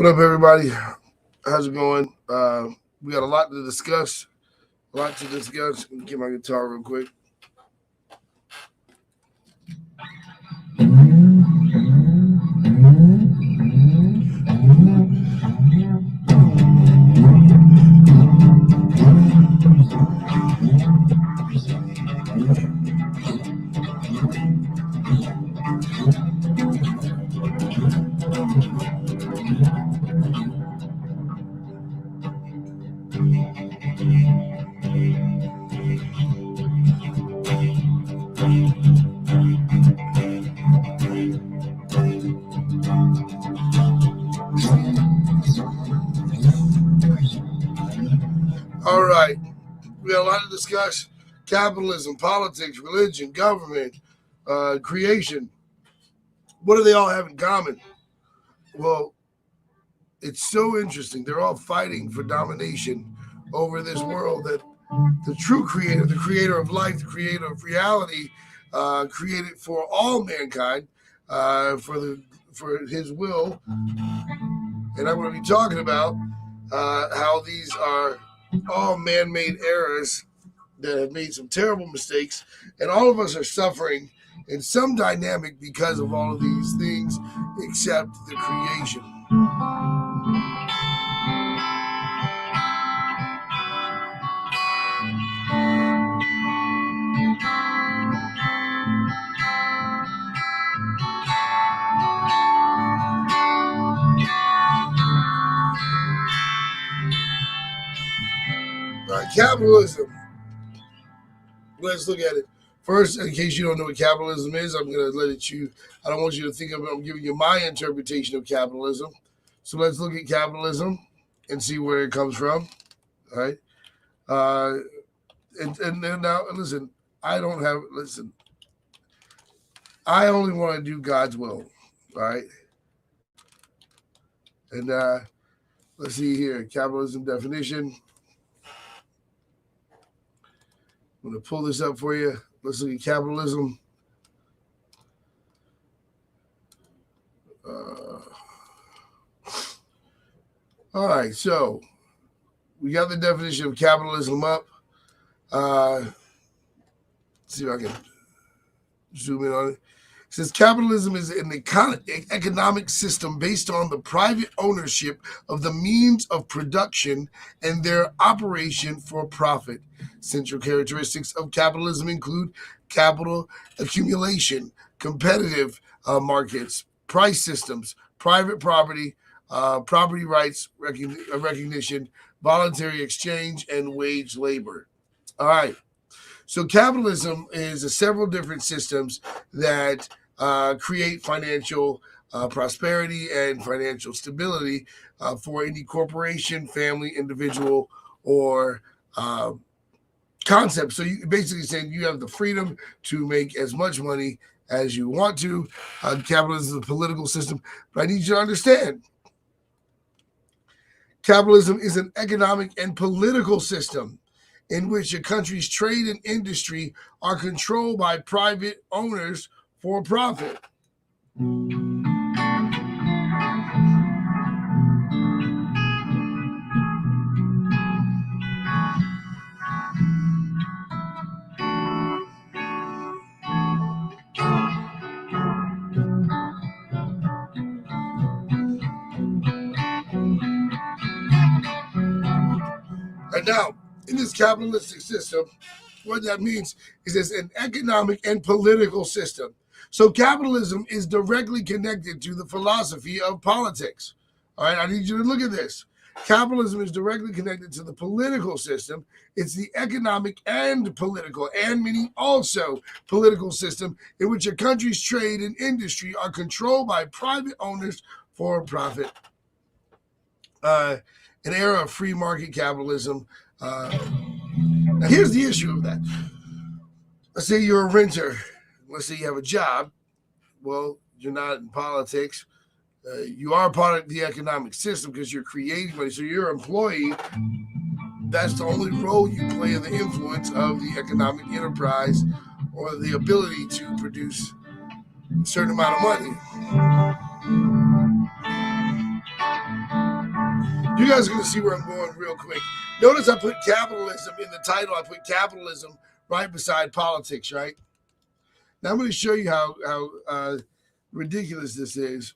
What up, everybody? How's it going? We got a lot to discuss. A lot to discuss. Let me get my guitar real quick. All right. We got a lot to discuss. Capitalism, politics, religion, government, creation. What do they all have in common? Well, it's so interesting. They're all fighting for domination over this world that the true creator, the creator of life, the creator of reality, created for all mankind, for his will. And I'm going to be talking about how these are all man-made errors that have made some terrible mistakes, and all of us are suffering in some dynamic because of all of these things, except the creation. Capitalism. Let's look at it. First, in case you don't know what capitalism is, I'm going to let it you. I don't want you to think of it. I'm giving you my interpretation of capitalism. So let's look at capitalism and see where it comes from. All right. And then now, listen, I only want to do God's will. All right. And let's see here. Capitalism definition. I'm going to pull this up for you. Let's look at capitalism. All right, so we got the definition of capitalism up. Let's see if I can zoom in on it. It says capitalism is an economic system based on the private ownership of the means of production and their operation for profit. Central characteristics of capitalism include capital accumulation, competitive markets, price systems, private property, property rights recognition, voluntary exchange, and wage labor. All right. So capitalism is several different systems that create financial prosperity and financial stability for any corporation, family, individual, or concept. So you basically saying you have the freedom to make as much money as you want to. Capitalism is a political system, but I need you to understand capitalism is an economic and political system in which a country's trade and industry are controlled by private owners for profit. And now, in this capitalistic system, what that means is it's an economic and political system. So capitalism is directly connected to the philosophy of politics. All right, I need you to look at this. Capitalism is directly connected to the political system. It's the economic and political, and meaning also political system in which a country's trade and industry are controlled by private owners for profit. An era of free market capitalism. Now, here's the issue of that. Let's say you're a renter. Let's say you have a job. Well, you're not in politics. You are part of the economic system because you're creating money. So you're an employee. That's the only role you play in the influence of the economic enterprise or the ability to produce a certain amount of money. guys are going to see where I'm going real quick. Notice I put capitalism in the title. I put capitalism right beside politics, right? Now I'm going to show you how ridiculous this is.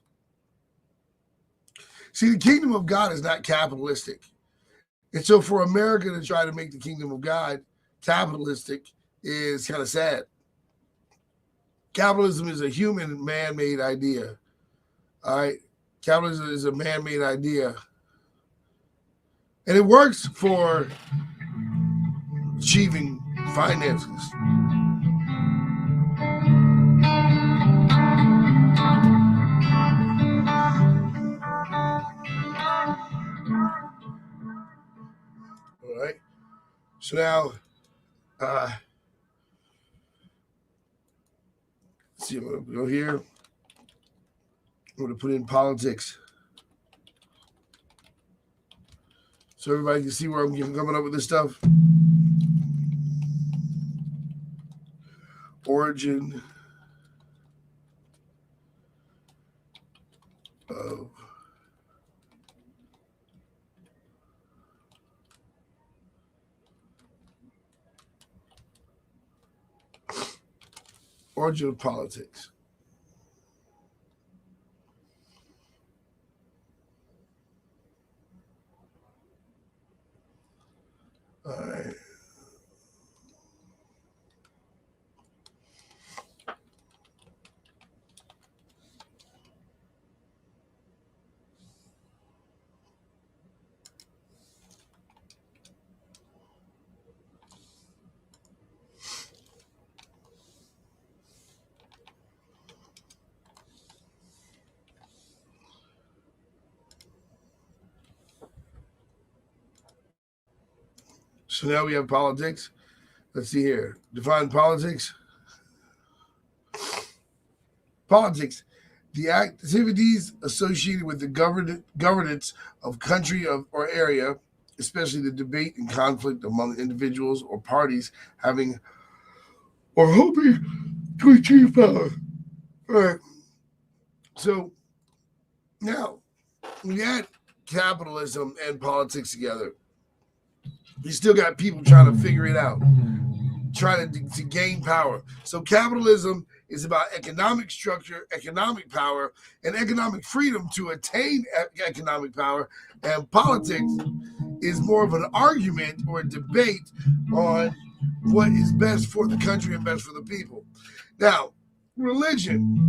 See, the kingdom of God is not capitalistic. And so for America to try to make the kingdom of God capitalistic is kind of sad. Capitalism is a human man-made idea. All right? Capitalism is a man-made idea. And it works for achieving finances. All right. So now, let's see, I'm going to go here. I'm going to put in politics. So everybody can see where I'm coming up with this stuff. Origin of politics. All right. So now we have politics. Let's see here. Define politics. Politics, the activities associated with the governance of country or area, especially the debate and conflict among individuals or parties having or hoping to achieve power. All right. So now, when you add capitalism and politics together, you still got people trying to figure it out, trying to gain power. So capitalism is about economic structure, economic power, and economic freedom to attain economic power. And politics is more of an argument or a debate on what is best for the country and best for the people. Now, religion.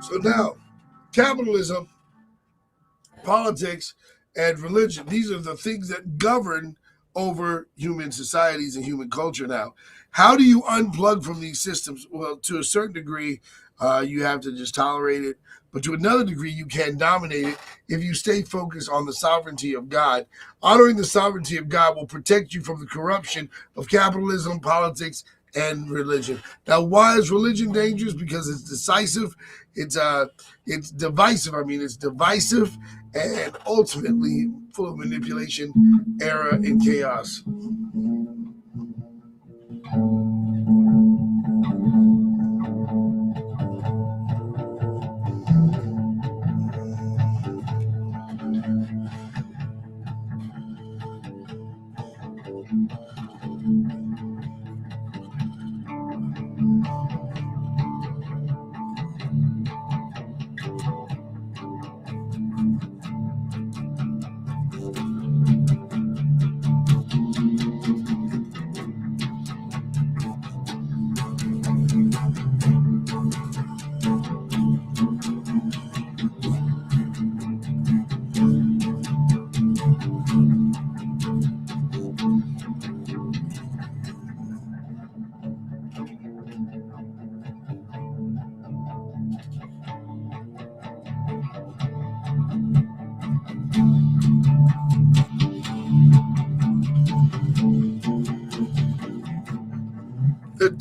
So now, capitalism, politics, and religion, these are the things that govern over human societies and human culture now. How do you unplug from these systems? Well, to a certain degree, you have to just tolerate it. But to another degree, you can dominate it if you stay focused on the sovereignty of God. Honoring the sovereignty of God will protect you from the corruption of capitalism, politics, and religion. Now, why is religion dangerous? Because it's decisive. It's divisive. It's divisive and ultimately full of manipulation, error, and chaos.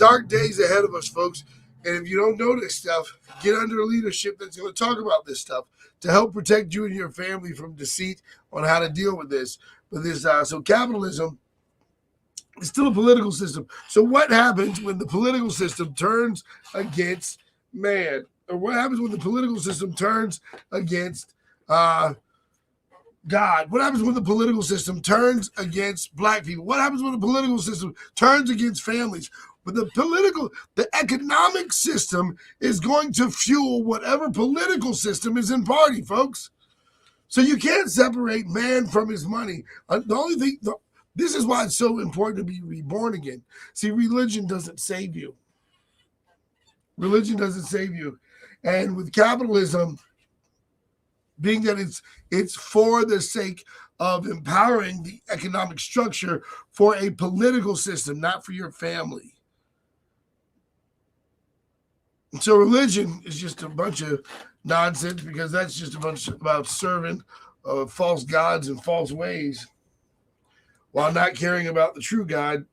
dark days ahead of us, folks. And if you don't know this stuff, get under leadership that's going to talk about this stuff to help protect you and your family from deceit on how to deal with this. But so capitalism is still a political system. So what happens when the political system turns against man? Or what happens when the political system turns against God? What happens when the political system turns against black people? What happens when the political system turns against families? But the economic system is going to fuel whatever political system is in party, folks. So you can't separate man from his money. The only thing, this is why it's so important to be reborn again. See, religion doesn't save you. Religion doesn't save you. And with capitalism, being that it's for the sake of empowering the economic structure for a political system, not for your family. So religion is just a bunch of nonsense, because that's just a bunch about serving false gods and false ways while not caring about the true God.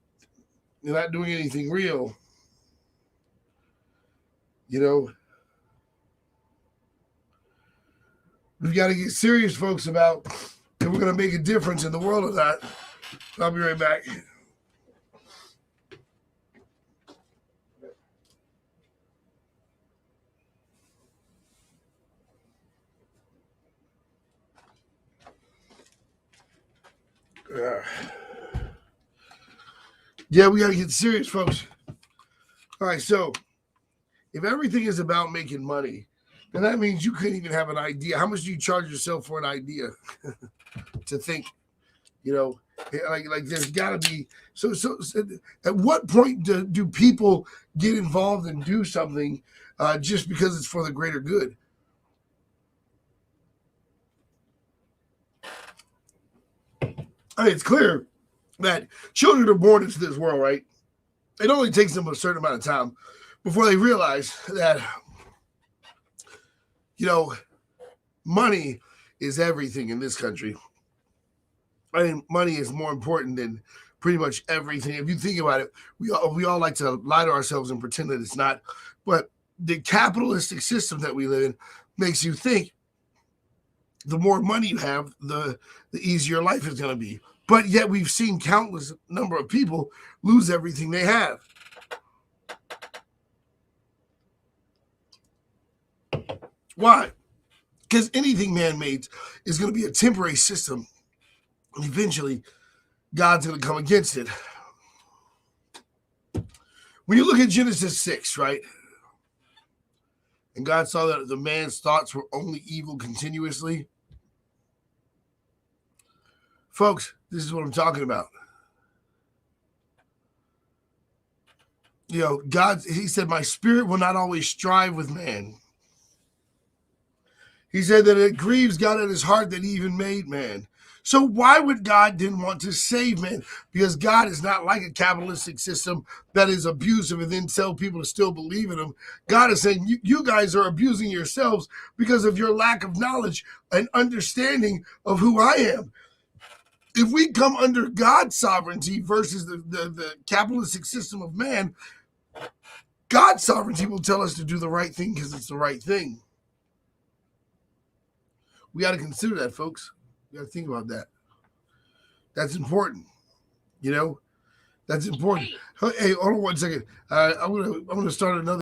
You're not doing anything real. You know, we've got to get serious, folks, about if we're going to make a difference in the world or not. I'll be right back. Yeah, we got to get serious, folks. All right, so if everything is about making money, then that means you couldn't even have an idea. How much do you charge yourself for an idea to think? You know, like there's got to be. So at what point do people get involved and do something just because it's for the greater good? I mean, it's clear that children are born into this world, right? It only takes them a certain amount of time before they realize that, you know, money is everything in this country. I mean, money is more important than pretty much everything. If you think about it, we all like to lie to ourselves and pretend that it's not. But the capitalistic system that we live in makes you think the more money you have, the easier life is going to be. But yet we've seen countless number of people lose everything they have. Why? Because anything man-made is going to be a temporary system. And eventually, God's going to come against it. When you look at Genesis 6, right? And God saw that the man's thoughts were only evil continuously. Folks, this is what I'm talking about. You know, he said, my spirit will not always strive with man. He said that it grieves God at his heart that he even made man. So why would God didn't want to save man? Because God is not like a capitalistic system that is abusive and then tell people to still believe in him. God is saying, you guys are abusing yourselves because of your lack of knowledge and understanding of who I am. If we come under God's sovereignty versus the capitalistic system of man, God's sovereignty will tell us to do the right thing because it's the right thing. We got to consider that, folks. We got to think about that. That's important. You know, that's important. Hey, hold on one second. I'm gonna start another.